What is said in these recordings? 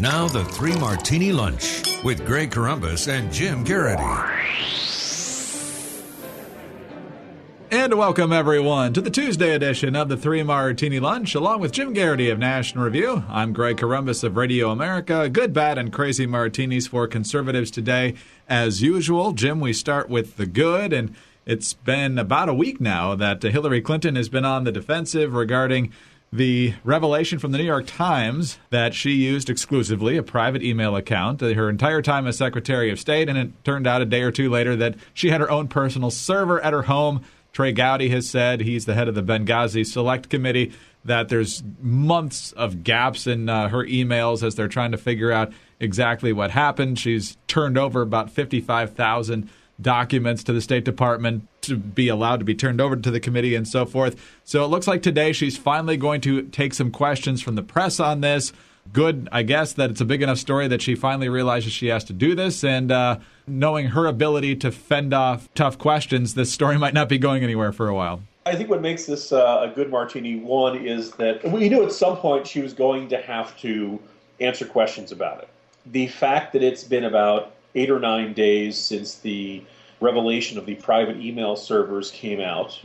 Now the Three Martini Lunch with Greg Corombos and Jim Garrity. And welcome, everyone, to the Tuesday edition of the Three Martini Lunch, along with Jim Garrity of National Review. I'm Greg Corombos of Radio America. Good, bad, and crazy martinis for conservatives today. As usual, Jim, we start with the good, and it's been about a week now that Hillary Clinton has been on the defensive regarding the revelation from the New York Times that she used exclusively a private email account her entire time as Secretary of State, and it turned out a day or two later that she had her own personal server at her home. Trey Gowdy has said, he's the head of the Benghazi Select Committee, that there's months of gaps in her emails as they're trying to figure out exactly what happened. She's turned over about 55,000 documents to the State Department to be allowed to be turned over to the committee and so forth. So it looks like today she's finally going to take some questions from the press on this. Good, I guess, that it's a big enough story that she finally realizes she has to do this. And knowing her ability to fend off tough questions, this story might not be going anywhere for a while. I think what makes this a good martini, one, is that we knew at some point she was going to have to answer questions about it. The fact that it's been about 8 or 9 days since the revelation of the private email servers came out,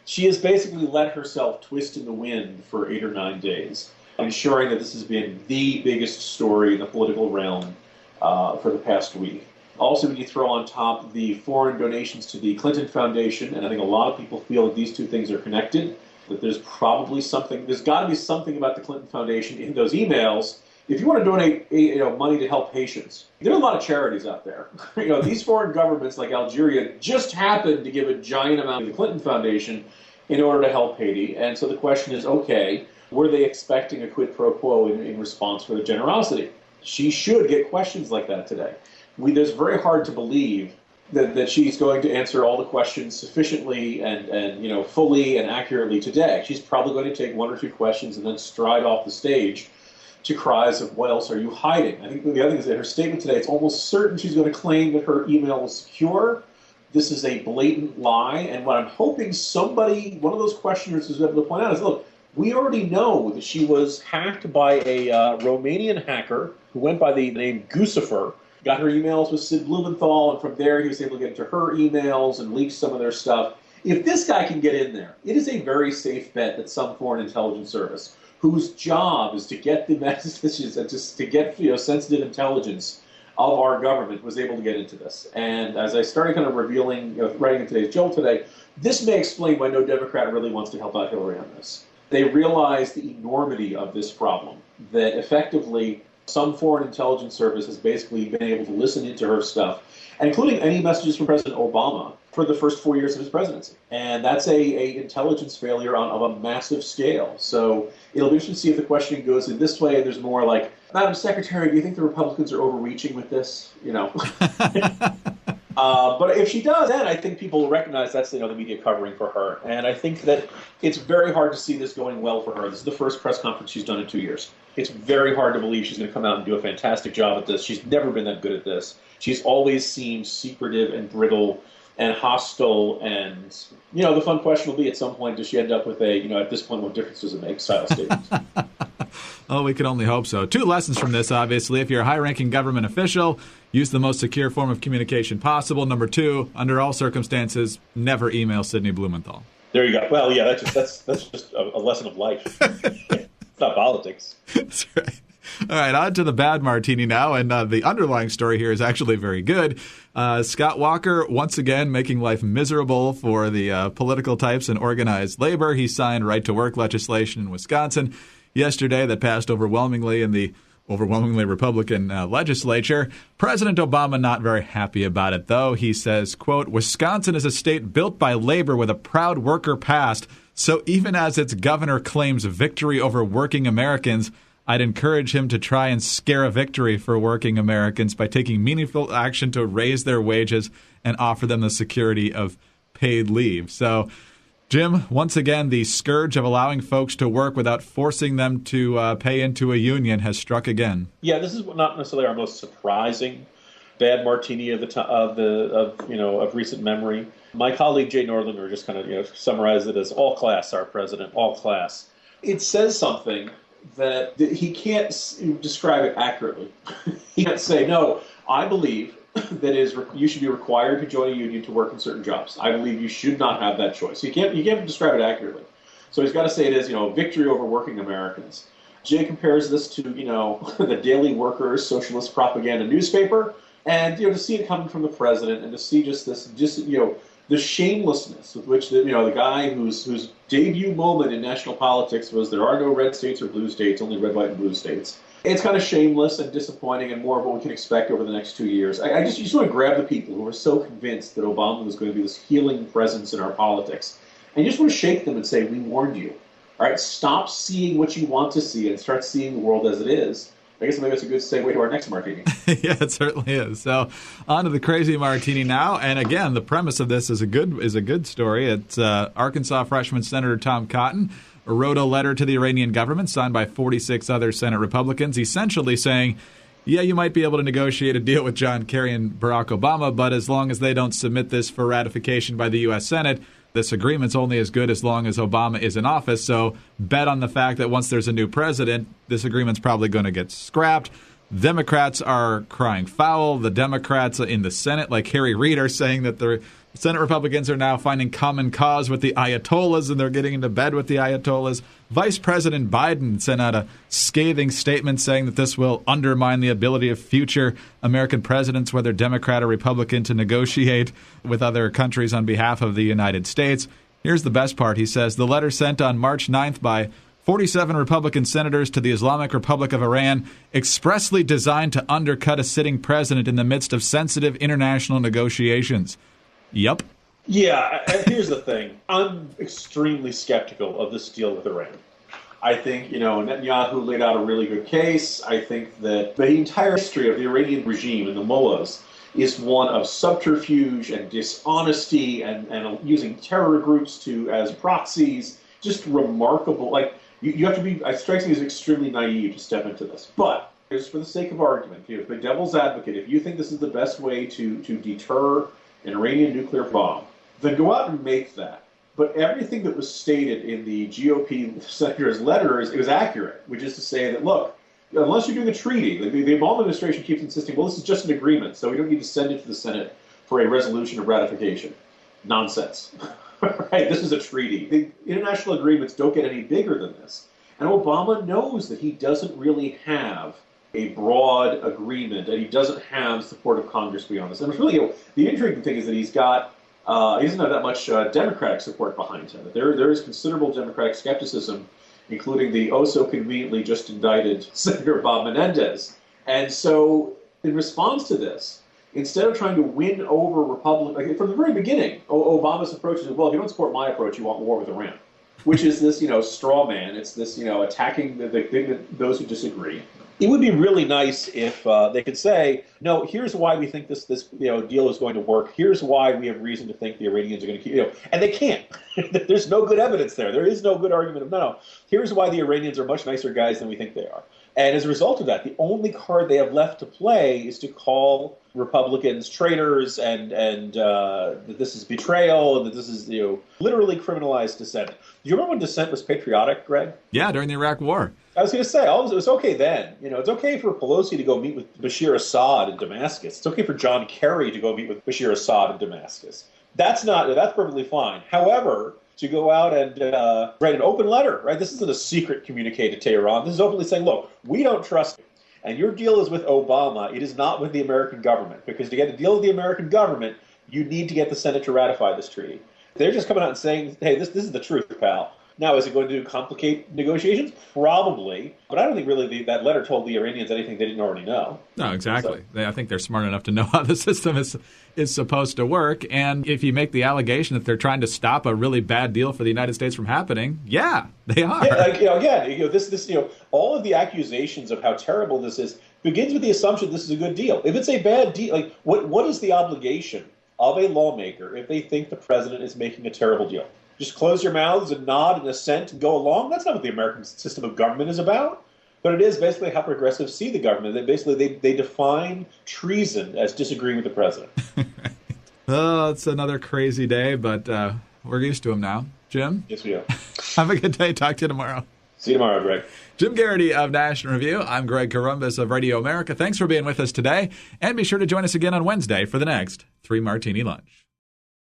she has basically let herself twist in the wind for 8 or 9 days, ensuring that this has been the biggest story in the political realm for the past week. Also, when you throw on top the foreign donations to the Clinton Foundation, and I think a lot of people feel that these two things are connected, that there's got to be something about the Clinton Foundation in those emails. If you want to donate money to help Haitians, there are a lot of charities out there. These foreign governments like Algeria just happened to give a giant amount to the Clinton Foundation in order to help Haiti. And so the question is, okay, were they expecting a quid pro quo in response for the generosity? She should get questions like that today. It's very hard to believe that she's going to answer all the questions sufficiently and fully and accurately today. She's probably going to take 1 or 2 questions and then stride off the stage to cries of, what else are you hiding? I think the other thing is that her statement today, it's almost certain she's going to claim that her email was secure. This is a blatant lie. And what I'm hoping one of those questioners is able to point out is, look, we already know that she was hacked by a Romanian hacker who went by the name Guccifer, got her emails with Sid Blumenthal, and from there he was able to get into her emails and leak some of their stuff. If this guy can get in there, it is a very safe bet that some foreign intelligence service, whose job is to get the messages and just to get sensitive intelligence of our government, was able to get into this. And as I started kind of revealing, writing in today's Joel today, this may explain why no Democrat really wants to help out Hillary on this. They realize the enormity of this problem, that effectively some foreign intelligence service has basically been able to listen into her stuff, including any messages from President Obama for the first 4 years of his presidency. And that's a intelligence failure of a massive scale. So it'll be interesting to see if the questioning goes in this way. There's more like, Madam Secretary, do you think the Republicans are overreaching with this? But if she does, then I think people will recognize that's the media covering for her. And I think that it's very hard to see this going well for her. This is the first press conference she's done in 2 years. It's very hard to believe she's going to come out and do a fantastic job at this. She's never been that good at this. She's always seemed secretive and brittle and hostile. And, the fun question will be at some point, does she end up with at this point, what difference does it make style statement? Oh, we can only hope so. 2 lessons from this, obviously. If you're a high-ranking government official, use the most secure form of communication possible. Number 2, under all circumstances, never email Sidney Blumenthal. There you go. Well, yeah, that's just a lesson of life. It's not politics. That's right. All right, on to the bad martini now, and the underlying story here is actually very good. Scott Walker, once again, making life miserable for the political types in organized labor. He signed right-to-work legislation in Wisconsin yesterday that passed overwhelmingly in the overwhelmingly Republican legislature. President Obama not very happy about it, though. He says, quote, "Wisconsin is a state built by labor with a proud worker past, so even as its governor claims victory over working Americans, I'd encourage him to try and scare a victory for working Americans by taking meaningful action to raise their wages and offer them the security of paid leave." So, Jim, once again, the scourge of allowing folks to work without forcing them to pay into a union has struck again. Yeah, this is not necessarily our most surprising bad martini of recent memory. My colleague Jay Nordlinger just kind of summarized it as all class, our president, all class. It says something that he can't describe it accurately. He can't say, no, I believe that you should be required to join a union to work in certain jobs. I believe you should not have that choice. You can't describe it accurately. So he's got to say it as, victory over working Americans. Jay compares this to, the Daily Worker's socialist propaganda newspaper, and, to see it coming from the president and to see the shamelessness with which the guy whose debut moment in national politics was there are no red states or blue states, only red, white, and blue states. It's kind of shameless and disappointing and more of what we can expect over the next 2 years. I just want to grab the people who are so convinced that Obama was going to be this healing presence in our politics. And you just want to shake them and say, we warned you. All right, stop seeing what you want to see and start seeing the world as it is. I guess maybe that's a good segue to our next martini. Yeah, it certainly is. So on to the crazy martini now. And again, the premise of this is a good story. It's Arkansas freshman Senator Tom Cotton wrote a letter to the Iranian government signed by 46 other Senate Republicans, essentially saying, yeah, you might be able to negotiate a deal with John Kerry and Barack Obama, but as long as they don't submit this for ratification by the U.S. Senate, this agreement's only as good as long as Obama is in office. So bet on the fact that once there's a new president, this agreement's probably going to get scrapped. Democrats are crying foul. The Democrats in the Senate, like Harry Reid, are saying that the Senate Republicans are now finding common cause with the Ayatollahs, and they're getting into bed with the Ayatollahs. Vice President Biden sent out a scathing statement saying that this will undermine the ability of future American presidents, whether Democrat or Republican, to negotiate with other countries on behalf of the United States. Here's the best part. He says, the letter sent on March 9th by 47 Republican senators to the Islamic Republic of Iran, expressly designed to undercut a sitting president in the midst of sensitive international negotiations. Yup. Yeah, here's the thing. I'm extremely skeptical of this deal with Iran. I think, Netanyahu laid out a really good case. I think that the entire history of the Iranian regime and the mullahs is one of subterfuge and dishonesty and using terror groups as proxies. Just remarkable. Like, you have to be, it strikes me as extremely naive to step into this. But, just for the sake of argument, the devil's advocate, if you think this is the best way to deter an Iranian nuclear bomb, then go out and make that. But everything that was stated in the GOP senator's letter, it was accurate, which is to say that, look, unless you're doing a treaty, the Obama administration keeps insisting, well, this is just an agreement, so we don't need to send it to the Senate for a resolution of ratification. Nonsense. Right? This is a treaty. The international agreements don't get any bigger than this. And Obama knows that he doesn't really have a broad agreement, and he doesn't have support of Congress beyond this. And it's really, the intriguing thing is that he doesn't have that much Democratic support behind him. There is considerable Democratic skepticism, including the oh-so-conveniently just indicted Senator Bob Menendez. And so, in response to this, instead of trying to win over Republicans, from the very beginning, Obama's approach is, well, if you don't support my approach, you want war with Iran, which is this, straw man. It's this, attacking those who disagree. It would be really nice if they could say, no, here's why we think this deal is going to work. Here's why we have reason to think the Iranians are going to keep, and they can't. There's no good evidence there. There is no good argument of, no, here's why the Iranians are much nicer guys than we think they are. And as a result of that, the only card they have left to play is to call Republicans traitors and that this is betrayal and that this is, literally criminalized dissent. Do you remember when dissent was patriotic, Greg? Yeah, during the Iraq War. I was going to say, it was okay then. It's okay for Pelosi to go meet with Bashir Assad in Damascus. It's okay for John Kerry to go meet with Bashir Assad in Damascus. That's perfectly fine. However, to go out and write an open letter, right? This isn't a secret communique to Tehran. This is openly saying, look, we don't trust you. And your deal is with Obama. It is not with the American government. Because to get a deal with the American government, you need to get the Senate to ratify this treaty. They're just coming out and saying, hey, this is the truth, pal. Now, is it going to complicate negotiations? Probably. But I don't think really that letter told the Iranians anything they didn't already know. No, exactly. So, I think they're smart enough to know how the system is supposed to work. And if you make the allegation that they're trying to stop a really bad deal for the United States from happening, yeah, they are. Yeah, this all of the accusations of how terrible this is begins with the assumption this is a good deal. If it's a bad deal, what is the obligation of a lawmaker if they think the president is making a terrible deal? Just close your mouths and nod and assent and go along? That's not what the American system of government is about. But it is basically how progressives see the government. They define treason as disagreeing with the president. Oh, it's another crazy day, but we're used to them now. Jim? Yes, we are. Have a good day. Talk to you tomorrow. See you tomorrow, Greg. Jim Garrity of National Review. I'm Greg Corombos of Radio America. Thanks for being with us today. And be sure to join us again on Wednesday for the next 3 Martini Lunch.